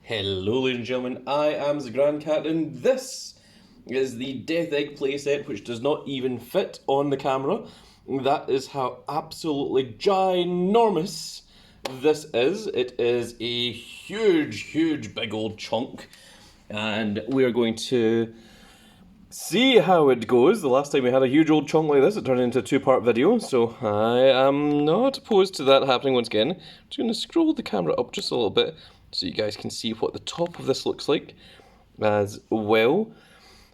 Hello ladies and gentlemen, I am the Grand Cat and this is the Death Egg playset, which does not even fit on the camera. That is how absolutely ginormous this is. It is a huge big old chunk, and we are going to see how it goes. The last time we had a huge old chunk like this, it turned into a two-part video, so I am not opposed to that happening once again. I'm just going to scroll the camera up just a little bit so you guys can see what the top of this looks like as well.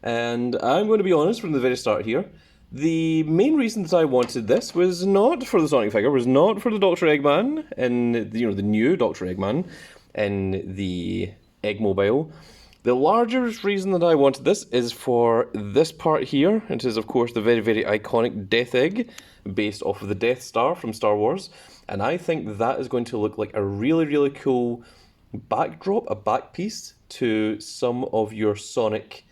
And I'm going to be honest from the very start here. The main reason that I wanted this was not for the Sonic figure, was not for the Dr. Eggman, and the new Dr. Eggman in the Eggmobile. The largest reason that I wanted this is for this part here. It is, of course, the very iconic Death Egg, based off of the Death Star from Star Wars. And I think that is going to look like a really cool backdrop, a back piece to some of your Sonic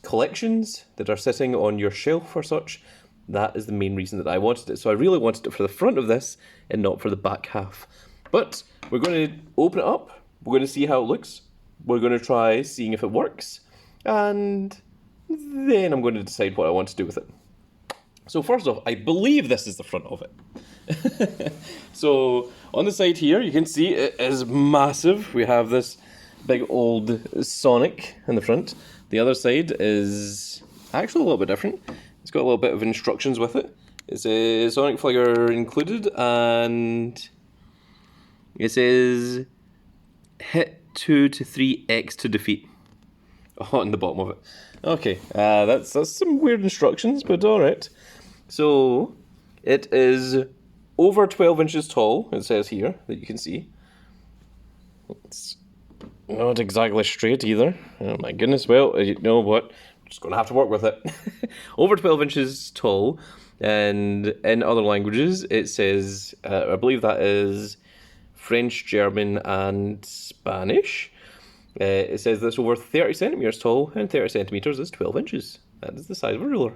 collections that are sitting on your shelf or such. That is the main reason that I wanted it. So I really wanted it for the front of this and not for the back half. But we're going to open it up. We're going to see how it looks. We're going to try seeing if it works. And then I'm going to decide what I want to do with it. So first off, I believe this is the front of it. So on the side here, you can see it is massive. We have this big old Sonic in the front. The other side is actually a little bit different. It's got a little bit of instructions with it. It's a Sonic figure included, and it says hit 2 to 3x to defeat. On the bottom of it. Okay, that's some weird instructions, but alright. So it is over 12 inches tall, it says here, that you can see. It's not exactly straight either. Oh my goodness, well, you know what? I'm just going to have to work with it. Over 12 inches tall, and in other languages it says, I believe that is French, German, and Spanish. It says that it's over 30 centimetres tall, and 30 centimetres is 12 inches. That is the size of a ruler.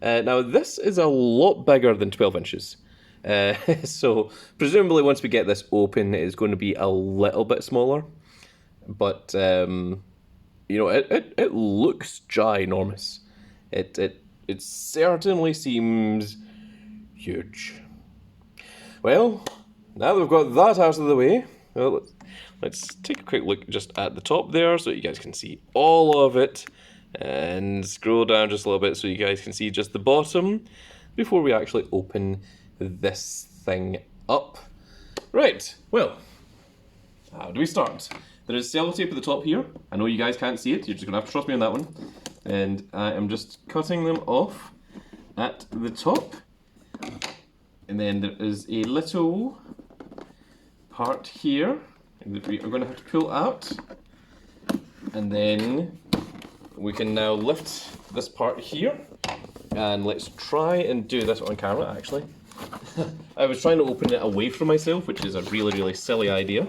Now, this is a lot bigger than 12 inches. So, presumably once we get this open, it's going to be a little bit smaller. But, it looks ginormous. It certainly seems huge. Well, now that we've got that out of the way, well, let's take a quick look just at the top there so you guys can see all of it. And scroll down just a little bit so you guys can see just the bottom before we actually open this thing up. Right, well, how do we start? There is sellotape at the top here. I know you guys can't see it, you're just going to have to trust me on that one. And I am just cutting them off at the top. And then there is a little part here that we are going to have to pull out. And then we can now lift this part here, and let's try and do this on camera, actually. I was trying to open it away from myself, which is a really silly idea.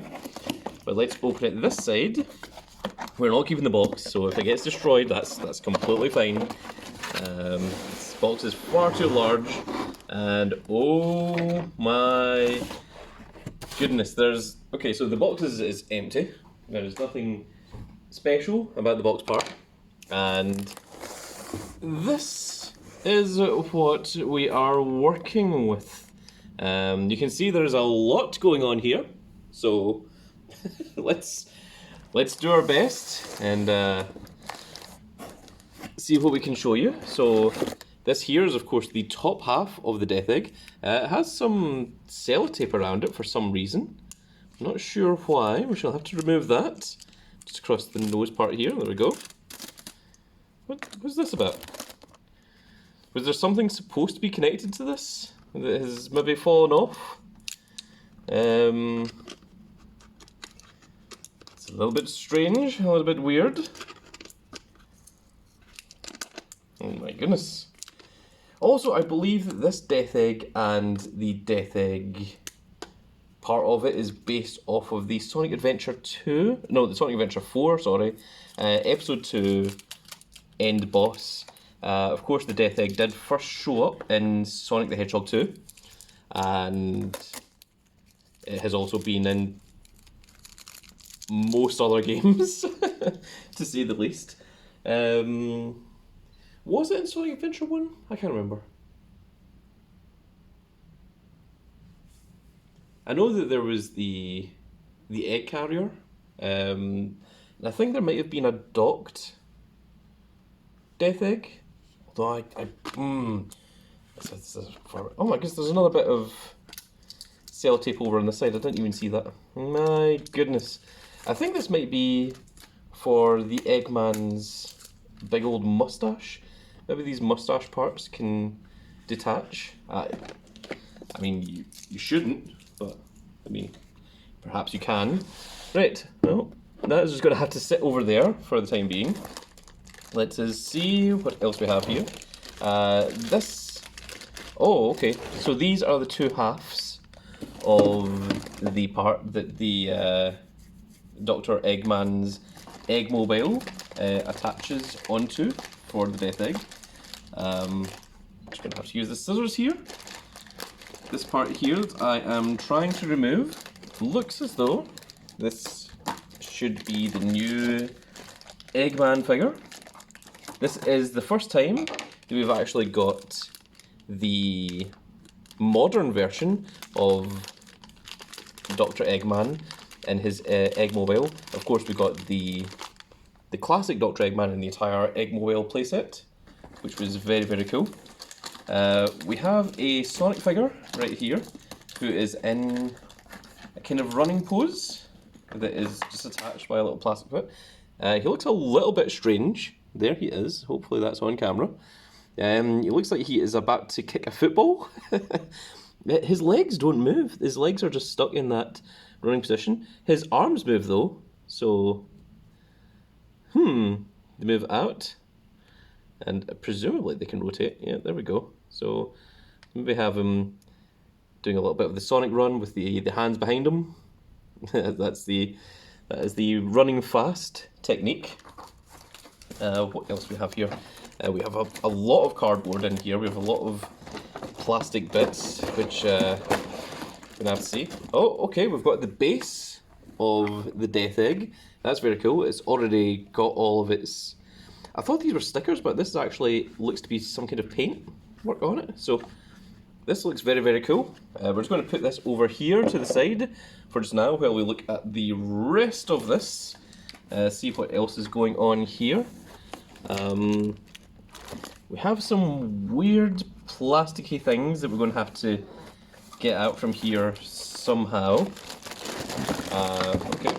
But let's open it this side. We're not keeping the box, so if it gets destroyed, that's completely fine. This box is far too large, and oh my goodness, okay, so the box is empty. There is nothing special about the box part. And this is what we are working with. You can see there's a lot going on here, so let's do our best and see what we can show you. So this here is, of course, the top half of the Death Egg. It has some sellotape around it for some reason. I'm not sure why. We shall have to remove that. Just across the nose part here. There we go. What was this about? Was there something supposed to be connected to this that has maybe fallen off? It's a little bit strange, a little bit weird. Oh my goodness. Also, I believe that this Death Egg and the Death Egg part of it is based off of the Sonic Adventure 2, no, the Sonic Adventure 4, sorry, Episode 2 End Boss. Of course, the Death Egg did first show up in Sonic the Hedgehog 2, and it has also been in most other games, to say the least. Was it in Sonic Adventure 1? I can't remember. I know that there was the egg carrier. And I think there might have been a docked Death Egg. Although oh my goodness, there's another bit of sellotape over on the side. I didn't even see that. My goodness. I think this might be for the Eggman's big old mustache. Maybe these mustache parts can detach. I mean, you shouldn't, but I mean, perhaps you can. Right, well, that is just going to have to sit over there for the time being. Let's see what else we have here. Oh, okay. So these are the two halves of the part that the Dr. Eggman's Eggmobile attaches onto for the Death Egg. I'm just going to have to use the scissors here. This part here that I am trying to remove looks as though this should be the new Eggman figure. This is the first time that we've actually got the modern version of Dr. Eggman and his Eggmobile. Of course, we got the classic Dr. Eggman in the entire Eggmobile playset, which was very, very cool. We have a Sonic figure right here, who is in a kind of running pose that is just attached by a little plastic foot. He looks a little bit strange. There he is. Hopefully that's on camera. He looks like he is about to kick a football. His legs don't move. His legs are just stuck in that running position. His arms move though, so they move out, and presumably they can rotate. Yeah, there we go. So maybe have him doing a little bit of the Sonic run with the hands behind him. That is the running fast technique. What else do we have here? We have a lot of cardboard in here. We have a lot of plastic bits, which we're gonna have to see. Oh, okay, we've got the base of the Death Egg. That's very cool. It's already got all of its... I thought these were stickers, but this actually looks to be some kind of paint work on it. So this looks very, very cool. We're just going to put this over here to the side for just now while we look at the rest of this. See what else is going on here. We have some weird plasticky things that we're going to have to get out from here somehow. Okay,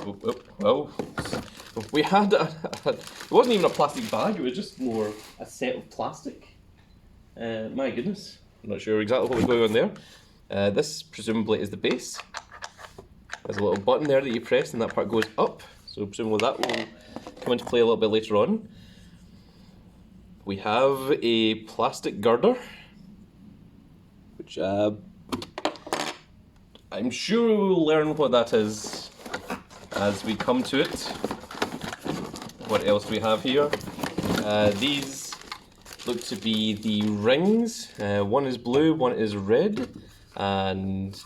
well, we had it wasn't even a plastic bag, it was just more a set of plastic. My goodness, I'm not sure exactly what was going on there. This presumably is the base. There's a little button there that you press and that part goes up, so presumably that will come into play a little bit later on. We have a plastic girder, which I'm sure we'll learn what that is as we come to it. What else do we have here? These look to be the rings. One is blue, one is red, and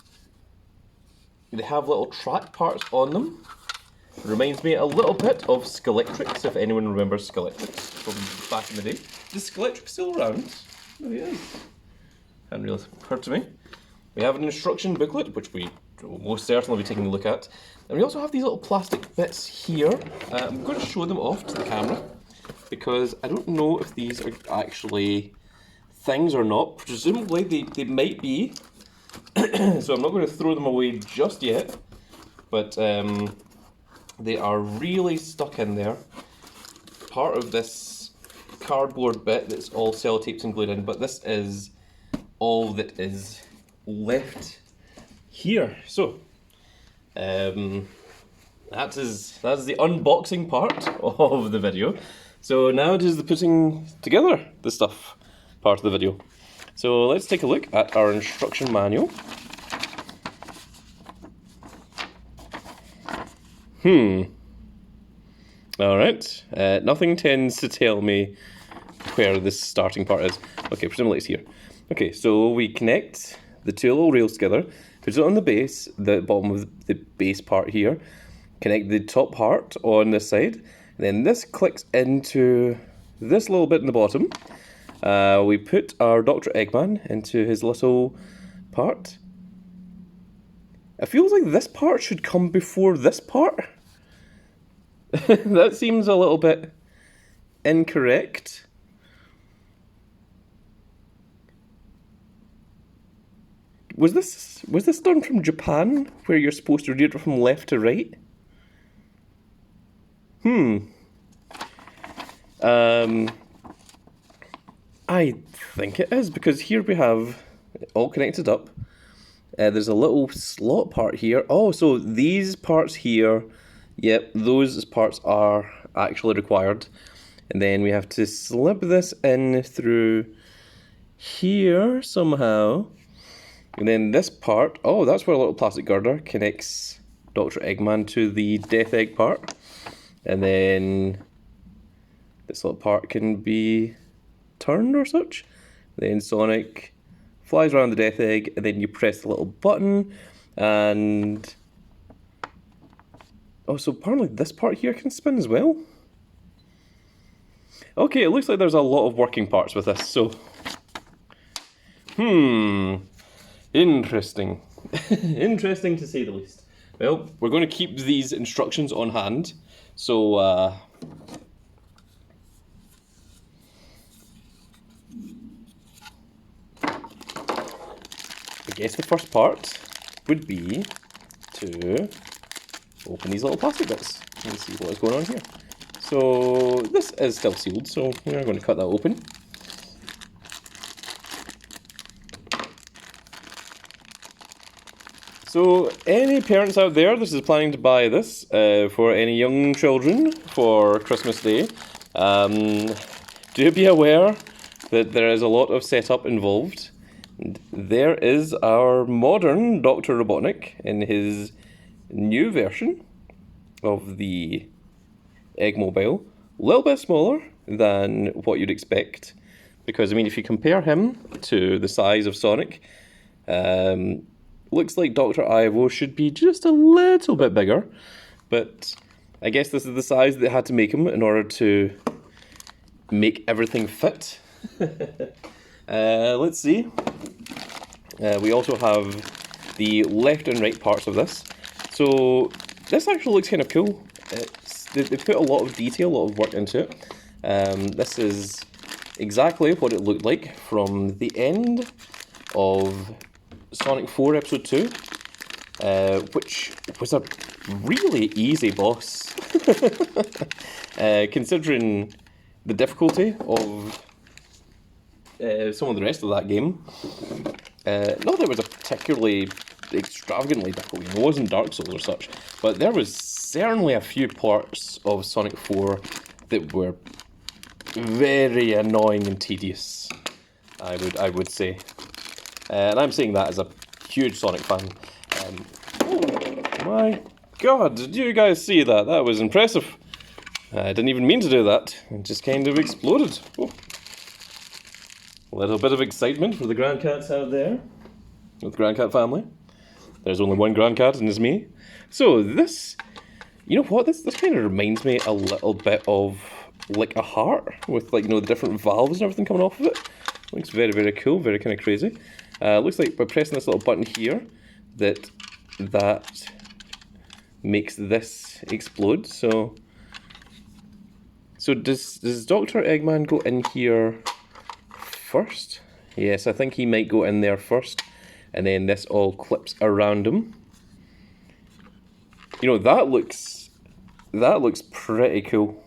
they have little track parts on them. It reminds me a little bit of Skeletrix, if anyone remembers Skeletrix from back in the day. Is Skeletrix still around? Oh, he is. Hadn't really occurred to me. We have an instruction booklet, which we will most certainly be taking a look at. And we also have these little plastic bits here. I'm going to show them off to the camera, because I don't know if these are actually things or not. Presumably they might be, so I'm not going to throw them away just yet, but they are really stuck in there. Part of this cardboard bit that's all sellotaped and glued in, but this is all that is left here. So that is the unboxing part of the video. So now it is the putting together the stuff part of the video. So let's take a look at our instruction manual. Alright, nothing tends to tell me where this starting part is. Okay, presumably it's here. Okay, so we connect the two little rails together, put it on the base, the bottom of the base part here. connect the top part on this side, and then this clicks into this little bit in the bottom. We put our Dr. Eggman into his little part. It feels like this part should come before this part. That seems a little bit incorrect. Was this done from Japan, where you're supposed to read it from left to right? I think it is, because here we have it all connected up. There's a little slot part here. Oh, so these parts here, yep, those parts are actually required. And then we have to slip this in through here somehow. And then this part, oh, that's where a little plastic girder connects Dr. Eggman to the Death Egg part. And then this little part can be turned or such. Then Sonic flies around the Death Egg, and then you press the little button, and... oh, so apparently this part here can spin as well? Okay, it looks like there's a lot of working parts with this, so... interesting. Interesting to say the least. Well, we're going to keep these instructions on hand, so I guess the first part would be to open these little plastic bits and see what is going on here. So this is still sealed, so we're going to cut that open. So any parents out there, this is planning to buy this for any young children for Christmas Day, do be aware that there is a lot of setup involved. There is our modern Dr. Robotnik in his new version of the Eggmobile. A little bit smaller than what you'd expect, because I mean, if you compare him to the size of Sonic, looks like Dr. Ivo should be just a little bit bigger, but I guess this is the size they had to make him in order to make everything fit. Let's see. We also have the left and right parts of this. So this actually looks kind of cool. They put a lot of detail, a lot of work into it. This is exactly what it looked like from the end of Sonic 4 Episode 2, which was a really easy boss, considering the difficulty of some of the rest of that game. Not that it was a particularly extravagantly difficult game, it wasn't Dark Souls or such, but there was certainly a few parts of Sonic 4 that were very annoying and tedious, I would say. And I'm saying that as a huge Sonic fan. Oh my god, did you guys see that? That was impressive. I didn't even mean to do that. It just kind of exploded. Oh. A little bit of excitement for the Grand Cats out there. With the Grand Cat family. There's only one Grand Cat and it's me. So this, you know what, this kind of reminds me a little bit of like a heart with, like, you know, the different valves and everything coming off of it. Looks very, very cool, very kind of crazy. Looks like by pressing this little button here that makes this explode. So does Dr. Eggman go in here first? Yes, I think he might go in there first, and then this all clips around him. You know, that looks pretty cool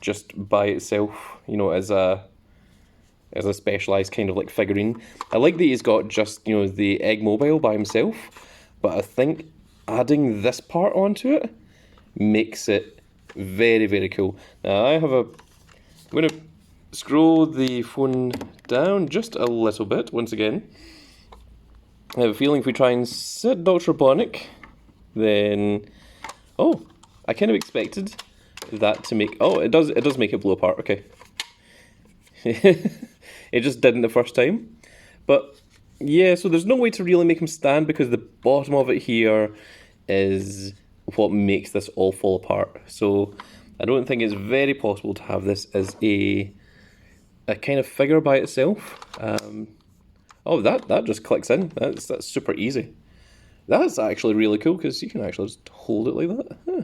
just by itself, you know, as a specialised kind of like figurine. I like that he's got just, you know, the Eggmobile by himself, but I think adding this part onto it makes it very, very cool. Now I'm going to scroll the phone down just a little bit once again. I have a feeling if we try and sit Dr. Robotnik, then... oh, I kind of expected that to make... oh, it does make it blow apart, okay. It just didn't the first time. But yeah, so there's no way to really make him stand because the bottom of it here is what makes this all fall apart. So I don't think it's very possible to have this as a kind of figure by itself. Oh, that just clicks in. That's super easy. That's actually really cool because you can actually just hold it like that. Huh.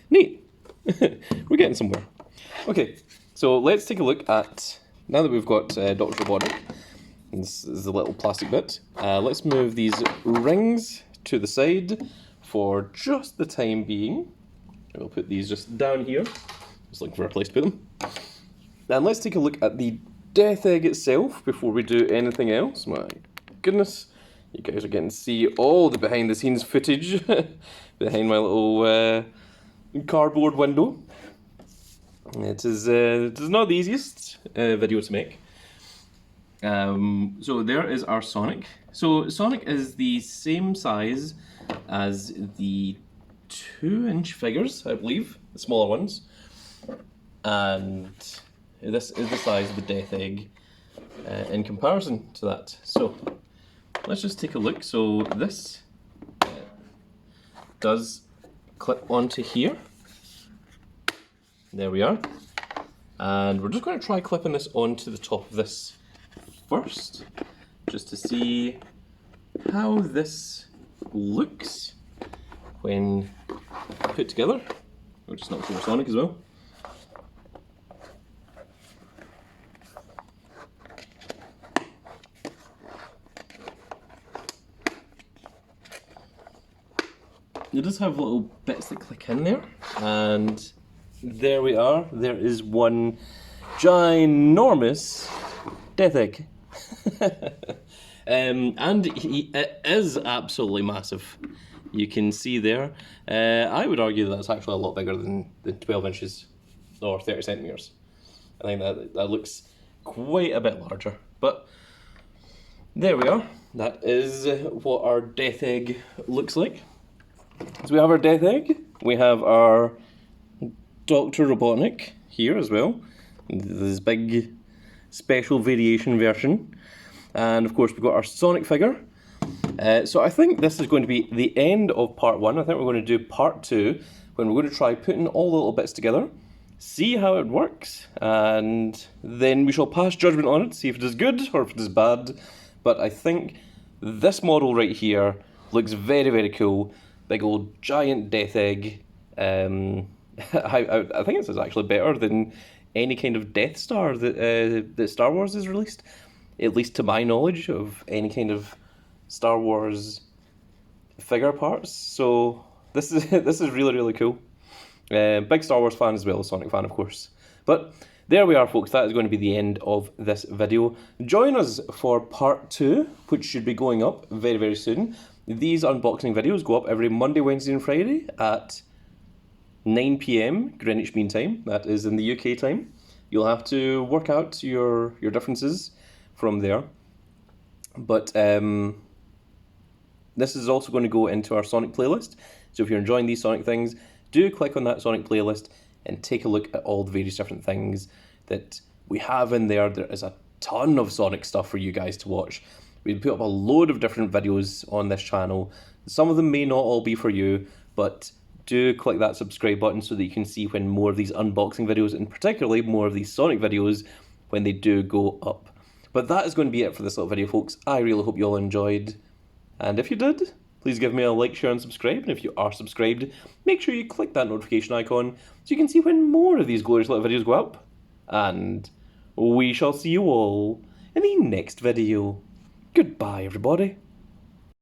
Neat. We're getting somewhere. Okay, so let's take a look at, now that we've got Dr. Robotic, this is the little plastic bit, let's move these rings to the side for just the time being. We'll put these just down here. Just looking for a place to put them. And let's take a look at the Death Egg itself before we do anything else. My goodness, you guys are getting to see all the behind the scenes footage behind my little cardboard window. It is not the easiest video to make. So there is our Sonic. So Sonic is the same size as the 2-inch figures, I believe, the smaller ones. And this is the size of the Death Egg in comparison to that. So let's just take a look. So this does clip onto here. There we are. And we're just going to try clipping this onto the top of this first, just to see how this looks when put together. We'll just knock over Sonic as well. It does have little bits that click in there, and there we are. There is one ginormous Death Egg. And it is absolutely massive. You can see there. I would argue that's actually a lot bigger than 12 inches or 30 centimetres. I think that looks quite a bit larger. But there we are. That is what our Death Egg looks like. So we have our Death Egg. We have our Dr. Robotnik here as well. This big special variation version. And of course we've got our Sonic figure. So I think this is going to be the end of part 1. I think we're going to do part 2 when we're going to try putting all the little bits together, see how it works, and then we shall pass judgment on it, see if it is good or if it is bad. But I think this model right here looks very, very cool. Big old giant Death Egg. I think this is actually better than any kind of Death Star that Star Wars has released, at least to my knowledge of any kind of Star Wars figure parts. So this is really, really cool. Big Star Wars fan as well as Sonic fan, of course. But there we are, folks. That is going to be the end of this video. Join us for part 2, which should be going up very, very soon. These unboxing videos go up every Monday, Wednesday and Friday at 9 PM Greenwich Mean Time. That is in the UK time. You'll have to work out your differences from there. But this is also going to go into our Sonic playlist. So if you're enjoying these Sonic things, do click on that Sonic playlist and take a look at all the various different things that we have in there. There is a ton of Sonic stuff for you guys to watch. We put up a load of different videos on this channel. Some of them may not all be for you, but do click that subscribe button so that you can see when more of these unboxing videos, and particularly more of these Sonic videos, when they do go up. But that is going to be it for this little video, folks. I really hope you all enjoyed. And if you did, please give me a like, share and subscribe. And if you are subscribed, make sure you click that notification icon so you can see when more of these glorious little videos go up. And we shall see you all in the next video. Goodbye, everybody.